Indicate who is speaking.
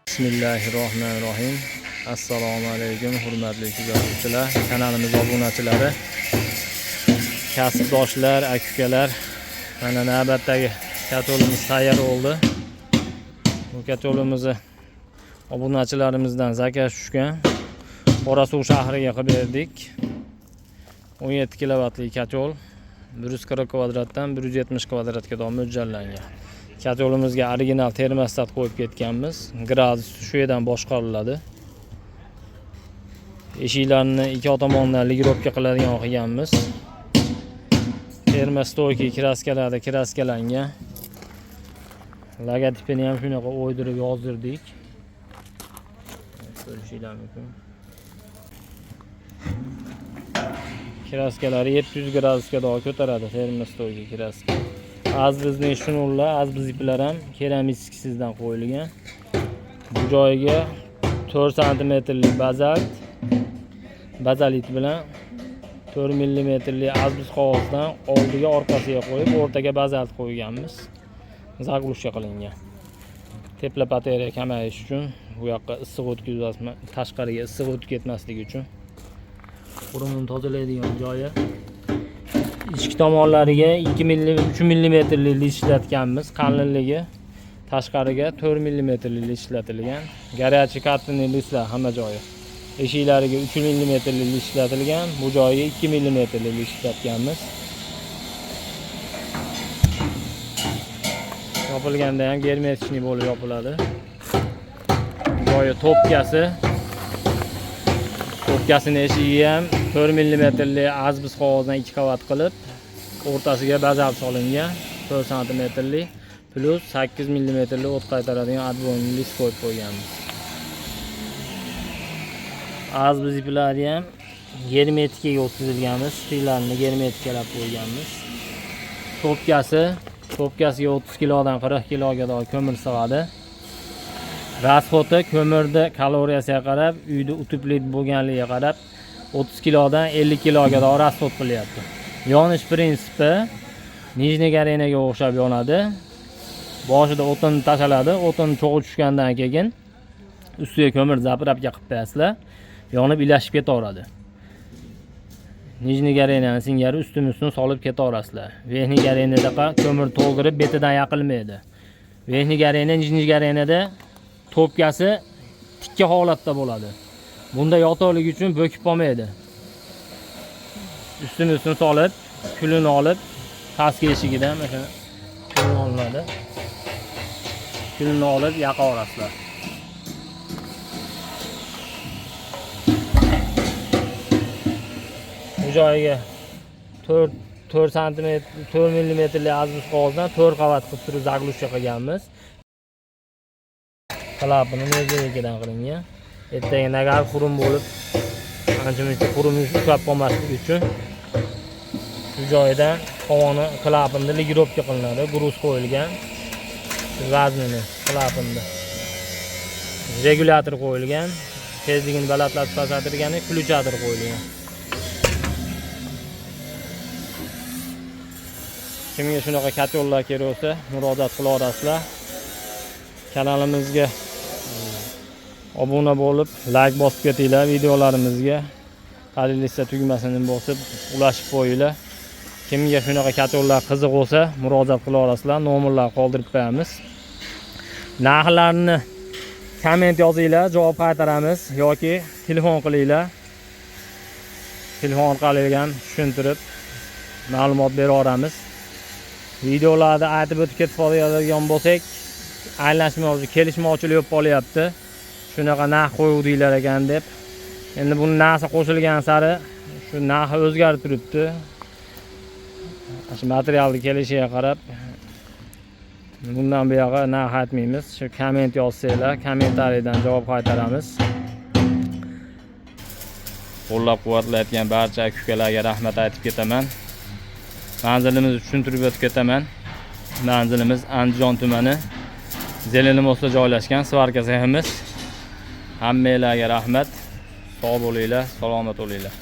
Speaker 1: Bismillahirrohmanirrohim. Assalomu alaykum hurmatli kuzatuvchilar, kanalimiz obunachilari, kasbdoshlar, aka-ukalar. Mana navbatdagi katolimiz tayyor bo'ldi. Bu katolimizni obunachilarimizdan zakaz tushgan. Qorasuv shahriga qilib berdik. 17 kilovatli katol 140 kvadratdan 170 kvadratga mo'ljallangan. Katolimizga original termostat qo'yib ketganmiz. Gradus shu yerdan boshqariladi. Eshiklarni ikki tomondan ligirovka qiladigan qilganmiz. Termostoyki kraskalarda kraskalangan. Logotipini ham shunaqa o'ydirib yozdirdik. Ko'rishinglar mumkin. Kraskalari 700 gradusga ko'taradi termostoyki kraska. Azbizning shunullar, azbiz iplar ham keramitsizdan qo'yilgan. Bu joyiga 4 santimetrlik bazalit bilan 4 millimetrlik azbiz qog'ozdan oldiga orqasiga qo'yib, o'rtaga bazalt qo'yganmiz. Zaglushka qilingan. Tepla batarya kamayish uchun, bu yoqqa issiq o'tkazmasmi, tashqariga issiq o'tib ketmasligi uchun. Qurumini tozalaydigan joyi. Ichki tomonlariga 2 mm 3 mm ishlatganmiz. Qalinligi tashqariga 4 mm ishlatilgan. Garajchi kartonli listlar hamma joyi. Eshiklariga 3 mm ishlatilgan. Bu joyiga 2 mm ishlatganmiz. Yopilganda ham germetichniy bo'lib yopiladi. Joyi topkasi. Topkasini eshigi ham 4 mm azbiz qog'ozdan 2 qavat qilib, o'rtasiga bazalt solingan 4 cm plus 8 mm o't qaytaradigan advoyniy list qo'yib qo'yganmiz. Azbiz iplari ham germetikaga o'tkazilganmiz, stillarni germetikalab qo'yganmiz. Topkasiga 30 kilodan 40 kiloga ko'mir sig'adi. Rasxoti ko'mirni kaloriyasiga qarab, uyda utublik bo'lganligiga qarab 30 kilodan 50 kiloga rasxot qilyapti. Yonish prinsipi nijniy garenaga o'xshab yonadi. Boshida o'tin tashaladi, o'tin cho'g'i tushgandan keyin ustiga ko'mir zapravka qilib qo'yasizlar, yonib ilashib ketaveradi. Nijniy garenani singari ustini solib ketaverasizlar. Verniy garenada ko'mir to'ldirib betidan yaqilmaydi. Verniy garena nijniy garenada topkasi tikka holatda bo'ladi. Bunda yotoqlik uchun bo'kib qolmaydi. Ustini solib, kulini olib, pastki eshigidan mana kulini olinadi. Kulini olib yoqaverasizlar. Bu joyiga 4 cm 4 mm azbiz qog'ozdan 4 qavat qilib turib zaglushka qilganmiz. Klapini mezekidan qilingan. Ertaga nagar qurum bo'lib, ancha-muncha qurumni ushlab qolmasligi uchun shu joydan qovoni klapini ligirovka qilinadi, gruz qo'yilgan. Vaznini klapini. Regulyator qo'yilgan, tezligini balandlatib pasaytirgani ключатор qo'yilgan. Kimga shunaqa katollar kerak bo'lsa, murojaat qila olasizlar. Kanalimizga obuna bo'lib, like bosib ketinglar, videolarimizga qadrlisa tugmasini bosib, ulashib qo'yinglar. Kimga shunaqa katollar qiziq bo'lsa, murojaat qila olasizlar, nomerlar qoldirib qo'yamiz. Narxlarni komment yozinglar, javob qaytaramiz yoki telefon qilinglar. Telefon orqali ham tushuntirib ma'lumot bera olamiz. Videolarda aytib o'tib ketib qoladigan bo'lsak, kelishmovchilik bo'lib qolyapti. Shunaqa narx qo'yuvdinglar ekan deb. Endi bu narxi qo'shilgan sari shu narxi o'zgarib turibdi. Shu materialni kelishiga qarab bundan buyog'i narx aytmaymiz. Shu komment yozsanglar, kommentariyadan javob qaytaramiz. Qo'llab-quvvatlayotgan barcha aka-ukalarga rahmat aytib ketaman. Manzilimizni tushuntirib o'tib ketaman. Manzilimiz Andijon tumani Zelenimosda joylashgan svarka seximiz. Hammalarga rahmat. Sog' bo'linglar, salomat bo'linglar.